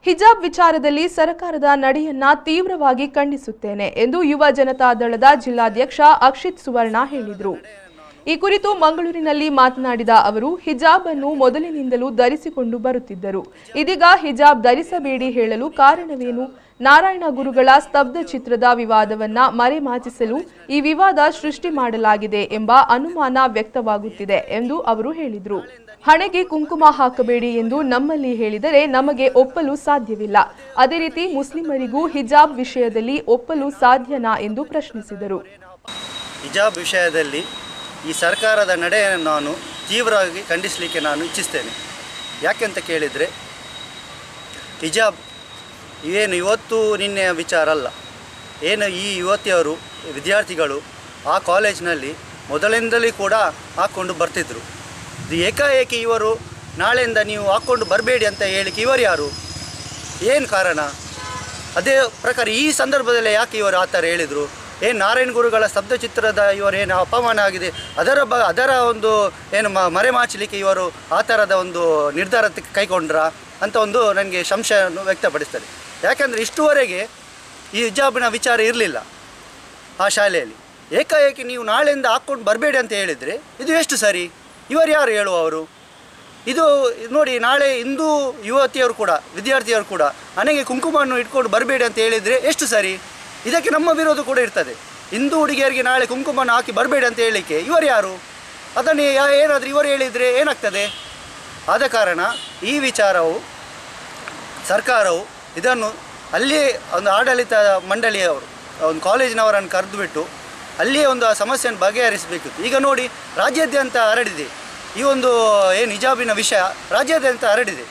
ಹಿಜಾಬ್ ವಿಚಾರದಲ್ಲಿ ಸರ್ಕಾರದ ನಡೆಯನ್ನ ತೀವ್ರವಾಗಿ ಖಂಡಿಸುತ್ತೇನೆ ಎಂದು ಯುವ ಜನತಾ ದಳದ ಜಿಲ್ಲಾಧ್ಯಕ್ಷ ಅಕ್ಷಿತ್ ಸುವರ್ಣ ಹೇಳಿದರು. ಈ ಕುರಿತು ಮಂಗಳೂರಿನಲ್ಲಿ ಮಾತನಾಡಿದ ಅವರು, ಹಿಜಾಬ್ ಅನ್ನು ಮೊದಲಿನಿಂದಲೂ ಧರಿಸಿಕೊಂಡು ಬರುತ್ತಿದ್ದರು. ಇದೀಗ ಹಿಜಾಬ್ ಧರಿಸಬೇಡಿ ಹೇಳಲು ಕಾರಣವೇನು? ನಾರಾಯಣ ಗುರುಗಳ ಸ್ತಬ್ಧ ಚಿತ್ರದ ವಿವಾದವನ್ನ ಮರೆಮಾಚಿಸಲು ಈ ವಿವಾದ ಸೃಷ್ಟಿ ಮಾಡಲಾಗಿದೆ ಎಂಬ ಅನುಮಾನ ವ್ಯಕ್ತವಾಗುತ್ತಿದೆ ಎಂದು ಅವರು ಹೇಳಿದರು. ಹಣೆಗೆ ಕುಂಕುಮ ಹಾಕಬೇಡಿ ಎಂದು ನಮ್ಮಲ್ಲಿ ಹೇಳಿದರೆ ನಮಗೆ ಒಪ್ಪಲು ಸಾಧ್ಯವಿಲ್ಲ. ಅದೇ ರೀತಿ ಮುಸ್ಲಿಮರಿಗೂ ಹಿಜಾಬ್ ವಿಷಯದಲ್ಲಿ ಒಪ್ಪಲು ಸಾಧ್ಯನಾ ಎಂದು ಪ್ರಶ್ನಿಸಿದರು. ಹಿಜಾಬ್ ವಿಷಯದಲ್ಲಿ ಈ ಸರ್ಕಾರದ ನಡೆಯನ್ನು ನಾನು ತೀವ್ರವಾಗಿ ಖಂಡಿಸಲಿಕ್ಕೆ ನಾನು ಇಚ್ಛಿಸ್ತೇನೆ. ಯಾಕೆಂತ ಕೇಳಿದರೆ, ಹಿಜಾಬ್ ಏನು ಇವತ್ತು ನಿನ್ನೆಯ ವಿಚಾರ ಅಲ್ಲ. ಏನು ಈ ಯುವತಿಯರು ವಿದ್ಯಾರ್ಥಿಗಳು ಆ ಕಾಲೇಜಿನಲ್ಲಿ ಮೊದಲಿಂದಲೂ ಕೂಡ ಹಾಕ್ಕೊಂಡು ಬರ್ತಿದ್ದರು. ಇದು ಏಕಾಏಕಿ ಇವರು ನಾಳೆಯಿಂದ ನೀವು ಹಾಕ್ಕೊಂಡು ಬರಬೇಡಿ ಅಂತ ಹೇಳಿಕ್ಕೆ ಇವರು ಯಾರು? ಏನು ಕಾರಣ? ಅದೇ ಪ್ರಕಾರ ಈ ಸಂದರ್ಭದಲ್ಲಿ ಯಾಕೆ ಇವರು ಆ ಥರ ಹೇಳಿದರು? ಏನು ನಾರಾಯಣ ಗುರುಗಳ ಸ್ತಬ್ಧ ಚಿತ್ರದ ಇವರು ಏನು ಅಪಮಾನ ಆಗಿದೆ ಅದರ ಒಂದು ಏನು ಮರೆಮಾಚಲಿಕ್ಕೆ ಇವರು ಆ ಥರದ ಒಂದು ನಿರ್ಧಾರ ಕೈಗೊಂಡ್ರ ಅಂತ ಒಂದು ನನಗೆ ಸಂಶಯವನ್ನು ವ್ಯಕ್ತಪಡಿಸ್ತಾರೆ. ಯಾಕೆಂದರೆ ಇಷ್ಟುವರೆಗೆ ಈ ಹಿಜಾಬಿನ ವಿಚಾರ ಇರಲಿಲ್ಲ ಆ ಶಾಲೆಯಲ್ಲಿ. ಏಕಾಏಕಿ ನೀವು ನಾಳೆಯಿಂದ ಹಾಕ್ಕೊಂಡು ಬರಬೇಡಿ ಅಂತ ಹೇಳಿದರೆ ಇದು ಎಷ್ಟು ಸರಿ? ಇವರು ಯಾರು ಹೇಳುವವರು? ಇದು ನೋಡಿ, ನಾಳೆ ಹಿಂದೂ ಯುವತಿಯರು ಕೂಡ ವಿದ್ಯಾರ್ಥಿಯರು ಕೂಡ ಹಣೆಗೆ ಕುಂಕುಮವನ್ನು ಇಟ್ಕೊಂಡು ಬರಬೇಡಿ ಅಂತ ಹೇಳಿದರೆ ಎಷ್ಟು ಸರಿ? ಇದಕ್ಕೆ ನಮ್ಮ ವಿರೋಧ ಕೂಡ ಇರ್ತದೆ. ಹಿಂದೂ ಹುಡುಗಿಯರಿಗೆ ನಾಳೆ ಕುಂಕುಮವನ್ನು ಹಾಕಿ ಬರಬೇಡಿ ಅಂತ ಹೇಳಲಿಕ್ಕೆ ಇವರು ಯಾರು? ಅದನ್ನು ಏನಾದರೂ ಇವರು ಹೇಳಿದರೆ ಏನಾಗ್ತದೆ? ಆದ ಕಾರಣ ಈ ವಿಚಾರವು ಸರ್ಕಾರವು ಇದನ್ನು ಅಲ್ಲಿಯೇ ಒಂದು ಆಡಳಿತ ಮಂಡಳಿಯವರು ಒಂದು ಕಾಲೇಜಿನವರನ್ನು ಕರೆದುಬಿಟ್ಟು ಅಲ್ಲಿಯೇ ಒಂದು ಆ ಸಮಸ್ಯೆಯನ್ನು ಬಗೆಹರಿಸಬೇಕಿತ್ತು. ಈಗ ನೋಡಿ, ರಾಜ್ಯಾದ್ಯಂತ ಹರಡಿದೆ ಈ ಒಂದು ಏನು ಹಿಜಾಬಿನ ವಿಷಯ, ರಾಜ್ಯಾದ್ಯಂತ ಹರಡಿದೆ.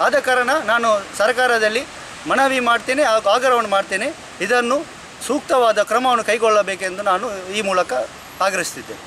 ಆದ ಕಾರಣ ನಾನು ಸರ್ಕಾರದಲ್ಲಿ ಮನವಿ ಮಾಡ್ತೇನೆ, ಆಗ್ರಹವನ್ನು ಮಾಡ್ತೇನೆ. ಇದನ್ನು ಸೂಕ್ತವಾದ ಕ್ರಮವನ್ನು ಕೈಗೊಳ್ಳಬೇಕೆಂದು ನಾನು ಈ ಮೂಲಕ ಆಗ್ರಹಿಸುತ್ತಿದ್ದೇನೆ.